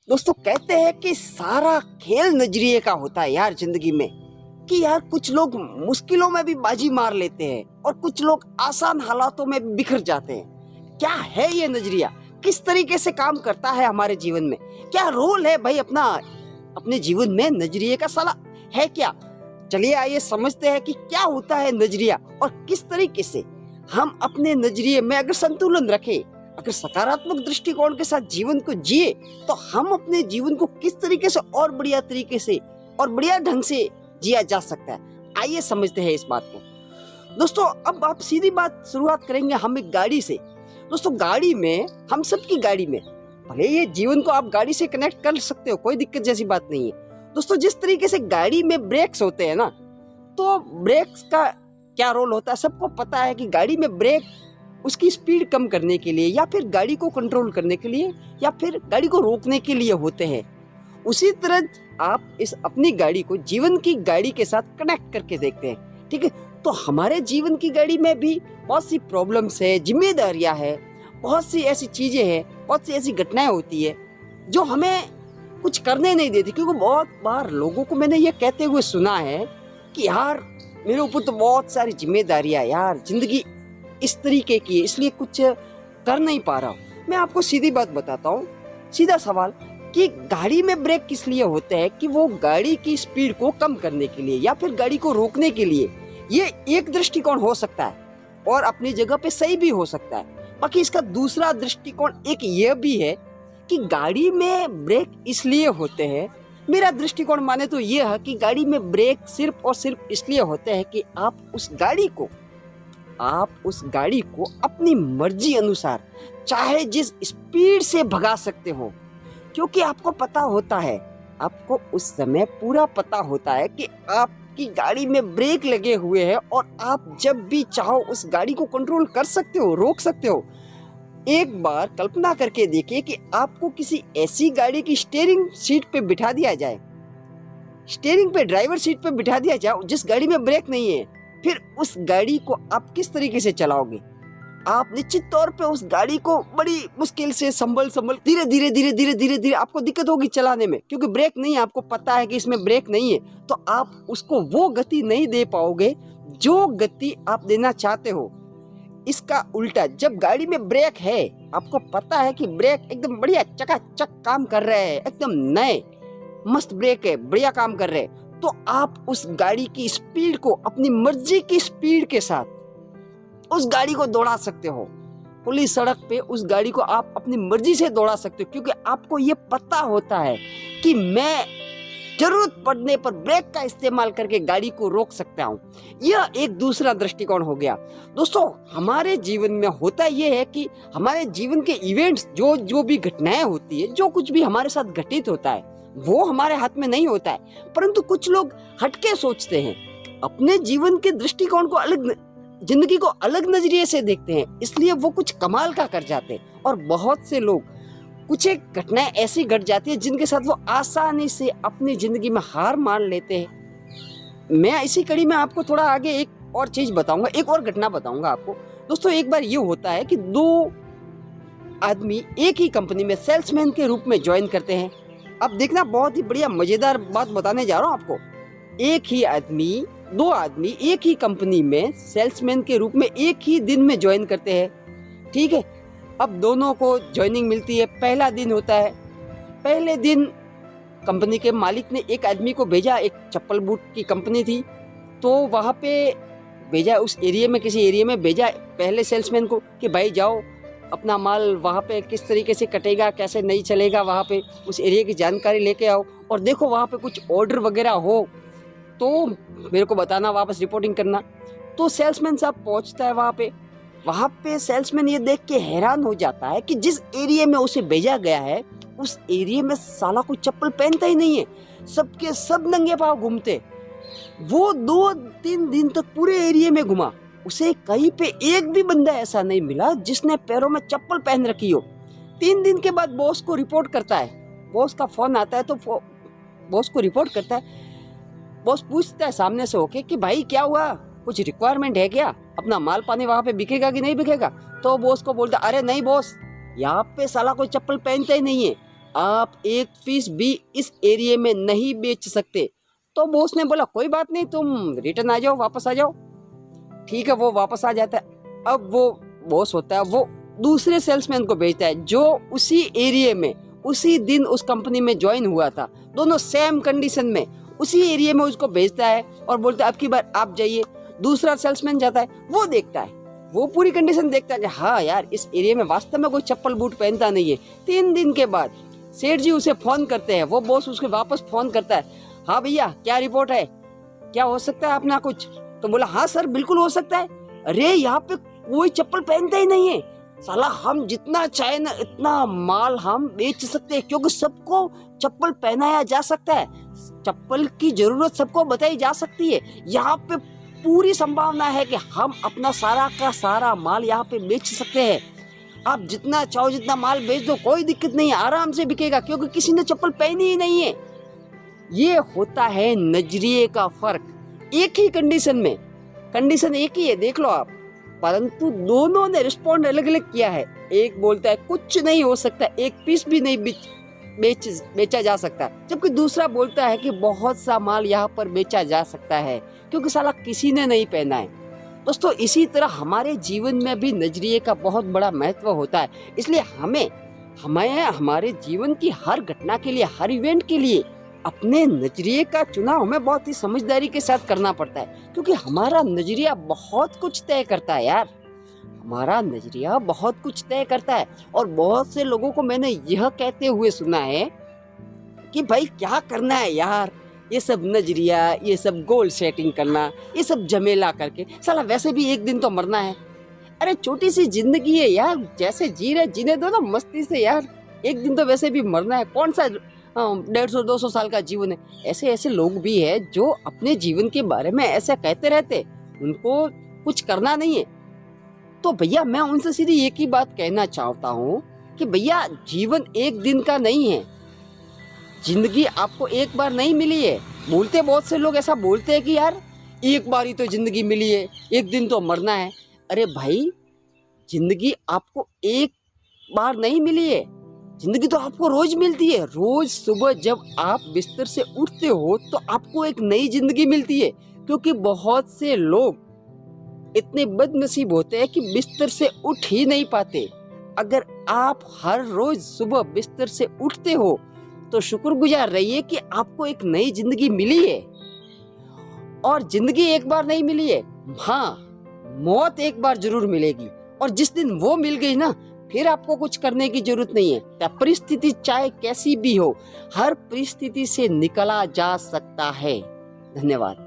दोस्तों कहते हैं कि सारा खेल नजरिए का होता है यार जिंदगी में। कि यार कुछ लोग मुश्किलों में भी बाजी मार लेते हैं और कुछ लोग आसान हालातों में बिखर जाते हैं। क्या है ये नजरिया, किस तरीके से काम करता है हमारे जीवन में, क्या रोल है भाई अपना अपने जीवन में नजरिए का साला है क्या। चलिए आइए समझते हैं कि क्या होता है नजरिया और किस तरीके से हम अपने नजरिए में अगर संतुलन रखें, अगर सकारात्मक दृष्टिकोण के साथ जीवन को जिए तो हम अपने जीवन को किस तरीके से और बढ़िया तरीके से और बढ़िया ढंग से जिया जा सकता है। आइए समझते हैं इस बात को। दोस्तों अब आप सीधी बात शुरुआत करेंगे हम एक गाड़ी से। दोस्तों गाड़ी में, हम सबकी गाड़ी में, भले ये जीवन को आप गाड़ी से कनेक्ट कर सकते हो, कोई दिक्कत जैसी बात नहीं है। दोस्तों जिस तरीके से गाड़ी में ब्रेक्स होते हैं ना, तो ब्रेक्स का क्या रोल होता है सबको पता है कि गाड़ी में ब्रेक उसकी स्पीड कम करने के लिए या फिर गाड़ी को कंट्रोल करने के लिए या फिर गाड़ी को रोकने के लिए होते हैं। उसी तरह आप इस अपनी गाड़ी को जीवन की गाड़ी के साथ कनेक्ट करके देखते हैं, ठीक है। तो हमारे जीवन की गाड़ी में भी बहुत सी प्रॉब्लम्स है, जिम्मेदारियां है, बहुत सी ऐसी चीजें हैं, बहुत सी ऐसी घटनाएं होती है जो हमें कुछ करने नहीं देती। क्योंकि बहुत बार लोगों को मैंने ये कहते हुए सुना है कि यार मेरे ऊपर तो बहुत सारी जिम्मेदारियां, यार जिंदगी इस तरीके की है इसलिए कुछ कर नहीं पा रहा हूँ। मैं आपको सीधी बात बताता हूँ, सीधा सवाल, कि गाड़ी में ब्रेक किस लिए होते हैं कि वो गाड़ी की स्पीड को कम करने के लिए या फिर गाड़ी को रोकने के लिए। ये एक दृष्टिकोण हो सकता है और अपनी जगह पे सही भी हो सकता है। बाकी इसका दूसरा दृष्टिकोण एक ये भी है कि गाड़ी में ब्रेक इसलिए होते हैं, मेरा दृष्टिकोण माने तो ये है कि गाड़ी में ब्रेक सिर्फ और सिर्फ इसलिए होते हैं कि आप उस गाड़ी को अपनी मर्जी अनुसार चाहे जिस स्पीड से भगा सकते हो। क्योंकि आपको पता होता है, आपको उस समय पूरा पता होता है कि आपकी गाड़ी में ब्रेक लगे हुए हैं और आप जब भी चाहो उस गाड़ी को कंट्रोल कर सकते हो, रोक सकते हो। एक बार कल्पना करके देखिए कि आपको किसी ऐसी गाड़ी की स्टीयरिंग सीट पे बिठा दिया जाए, स्टीयरिंग पे, ड्राइवर सीट पे बिठा दिया जाए जिस गाड़ी में ब्रेक नहीं है, फिर उस गाड़ी को आप किस तरीके से चलाओगे। आप निश्चित तौर पे उस गाड़ी को बड़ी मुश्किल से संभल धीरे धीरे आपको दिक्कत होगी चलाने में, क्योंकि ब्रेक नहीं है, आपको पता है कि इसमें ब्रेक नहीं है, तो आप उसको वो गति नहीं दे पाओगे जो गति आप देना चाहते हो। इसका उल्टा, जब गाड़ी में ब्रेक है, आपको पता है कि ब्रेक एकदम बढ़िया चकाचक काम कर रहे हैं, एकदम नए मस्त ब्रेक है, बढ़िया काम कर रहे हैं, तो आप उस गाड़ी की स्पीड को अपनी मर्जी की स्पीड के साथ उस गाड़ी को दौड़ा सकते हो। खुली सड़क पे उस गाड़ी को आप अपनी मर्जी से दौड़ा सकते हो, क्योंकि आपको ये पता होता है कि मैं जरूरत पड़ने पर ब्रेक का इस्तेमाल करके गाड़ी को रोक सकता हूँ। यह एक दूसरा दृष्टिकोण हो गया। दोस्तों हमारे जीवन में होता यह है कि हमारे जीवन के इवेंट्स, जो भी घटनाएं होती है, जो कुछ भी हमारे साथ घटित होता है, वो हमारे हाथ में नहीं होता है। परंतु कुछ लोग हटके सोचते हैं, अपने जीवन के दृष्टिकोण को अलग, जिंदगी को अलग नजरिए से देखते हैं, इसलिए वो कुछ कमाल का कर जाते हैं। और बहुत से लोग, कुछ एक घटनाएं ऐसी घट जाती है जिनके साथ वो आसानी से अपनी जिंदगी में हार मान लेते हैं। मैं इसी कड़ी में आपको थोड़ा आगे एक और चीज बताऊंगा, एक और घटना बताऊंगा आपको। दोस्तों एक बार ये होता है कि दो आदमी एक ही कंपनी में सेल्समैन के रूप में ज्वाइन करते हैं। अब देखना, बहुत ही बढ़िया मजेदार बात बताने जा रहा हूँ आपको। दो आदमी एक ही कंपनी में सेल्समैन के रूप में एक ही दिन में ज्वाइन करते हैं, ठीक है। अब दोनों को ज्वाइनिंग मिलती है, पहला दिन होता है। पहले दिन कंपनी के मालिक ने एक आदमी को भेजा, एक चप्पल बूट की कंपनी थी, तो वहाँ पे भेजा, उस एरिया में, किसी एरिया में भेजा पहले सेल्समैन को कि भाई जाओ अपना माल वहाँ पे किस तरीके से कटेगा, कैसे नहीं चलेगा, वहाँ पे उस एरिया की जानकारी लेके आओ और देखो वहाँ पे कुछ ऑर्डर वगैरह हो तो मेरे को बताना, वापस रिपोर्टिंग करना। तो सेल्समैन साहब पहुँचता है वहाँ पे सेल्समैन ये देख के हैरान हो जाता है कि जिस एरिया में उसे भेजा गया है उस एरिया में साला कोई चप्पल पहनता ही नहीं है, सबके सब नंगे पाँव घूमते। वो 2-3 दिन तक पूरे एरिया में घुमा, उसे कहीं पे एक भी बंदा ऐसा नहीं मिला जिसने पैरों में चप्पल पहन रखी हो। 3 दिन के बाद बॉस को रिपोर्ट करता है, बॉस का फोन आता है तो बॉस को रिपोर्ट करता है। बॉस पूछता है सामने से होके कि भाई क्या हुआ, कुछ रिक्वायरमेंट है क्या, अपना माल पानी वहाँ पे बिकेगा कि नहीं बिकेगा। तो बॉस को बोलता, अरे नहीं बॉस, यहाँ पे साला कोई चप्पल पहनता ही नहीं है। आप एक पीस भी इस एरिया में नहीं बेच सकते। तो बॉस ने बोला कोई बात नहीं, तुम रिटर्न आ जाओ, वापस आ जाओ। ठीक है, वो वापस आ जाता है। अब वो बॉस होता है, वो दूसरे सेल्समैन को भेजता है जो उसी एरिया में उसी दिन उस कंपनी में ज्वाइन हुआ था, दोनों सेम कंडीशन में उसी एरिया में उसको भेजता है और बोलता है अब की बार आप जाइए। दूसरा सेल्समैन जाता है, वो देखता है, वो पूरी कंडीशन देखता है कि हाँ यार इस एरिया में वास्तव में कोई चप्पल बूट पहनता नहीं है। 3 दिन के बाद सेठ जी उसे फोन करते हैं, वो बॉस उसके वापस फोन करता है, हाँ भैया क्या रिपोर्ट है, क्या हो सकता है अपना कुछ? तो बोला हाँ सर बिल्कुल हो सकता है। अरे यहाँ पे कोई चप्पल पहनता ही नहीं है साला, हम जितना चाहे ना इतना माल हम बेच सकते हैं क्योंकि सबको चप्पल पहनाया जा सकता है, चप्पल की जरूरत सबको बताई जा सकती है। यहाँ पे पूरी संभावना है कि हम अपना सारा का सारा माल यहाँ पे बेच सकते हैं। आप जितना चाहो जितना माल बेच दो, कोई दिक्कत नहीं है, आराम से बिकेगा क्योंकि किसी ने चप्पल पहनी ही नहीं है। ये होता है नजरिए का फर्क। एक ही कंडीशन में, कंडीशन एक ही है देख लो आप, परंतु दोनों ने रिस्पॉन्ड अलग अलग किया है। एक बोलता है कुछ नहीं हो सकता, एक पीस भी नहीं बेचा जा सकता, जबकि दूसरा बोलता है कि बहुत सा माल यहाँ पर बेचा जा सकता है क्योंकि साला किसी ने नहीं पहना है। दोस्तों इसी तरह हमारे जीवन में भी नजरिए का बहुत बड़ा महत्व होता है। इसलिए हमें हमारे जीवन की हर घटना के लिए, हर इवेंट के लिए अपने नजरिए का चुनाव हमें बहुत ही समझदारी के साथ करना पड़ता है क्योंकि हमारा नजरिया बहुत कुछ तय करता है यार, हमारा नजरिया बहुत कुछ तय करता है। और बहुत से लोगों को मैंने यह कहते हुए सुना है कि भाई क्या करना है यार, ये सब नजरिया, ये सब गोल सेटिंग करना, ये सब झमेला करके साला वैसे भी एक दिन तो मरना है। अरे छोटी सी जिंदगी है यार, जैसे जी रहे जीने दो ना मस्ती से यार, एक दिन तो वैसे भी मरना है, कौन सा 150-200 साल का जीवन है। ऐसे ऐसे लोग भी है जो अपने जीवन के बारे में ऐसा कहते रहते, उनको कुछ करना नहीं है। तो भैया मैं उनसे सीधी एक ही बात कहना चाहता हूँ कि भैया जीवन एक दिन का नहीं है, जिंदगी आपको एक बार नहीं मिली है। बोलते बहुत से लोग ऐसा बोलते हैं कि यार एक बार ही तो जिंदगी मिली है, एक दिन तो मरना है। अरे भाई जिंदगी आपको एक बार नहीं मिली है, जिंदगी तो आपको रोज मिलती है। रोज सुबह जब आप बिस्तर से उठते हो तो आपको एक नई जिंदगी मिलती है क्योंकि बहुत से लोग इतने बदनसीब होते हैं कि बिस्तर से उठ ही नहीं पाते। अगर आप हर रोज सुबह बिस्तर से उठते हो तो शुक्रगुजार रहिए कि आपको एक नई जिंदगी मिली है। और जिंदगी एक बार नहीं मिली है, हाँ मौत एक बार जरूर मिलेगी, और जिस दिन वो मिल गई ना फिर आपको कुछ करने की जरूरत नहीं है। परिस्थिति चाहे कैसी भी हो, हर परिस्थिति से निकला जा सकता है। धन्यवाद।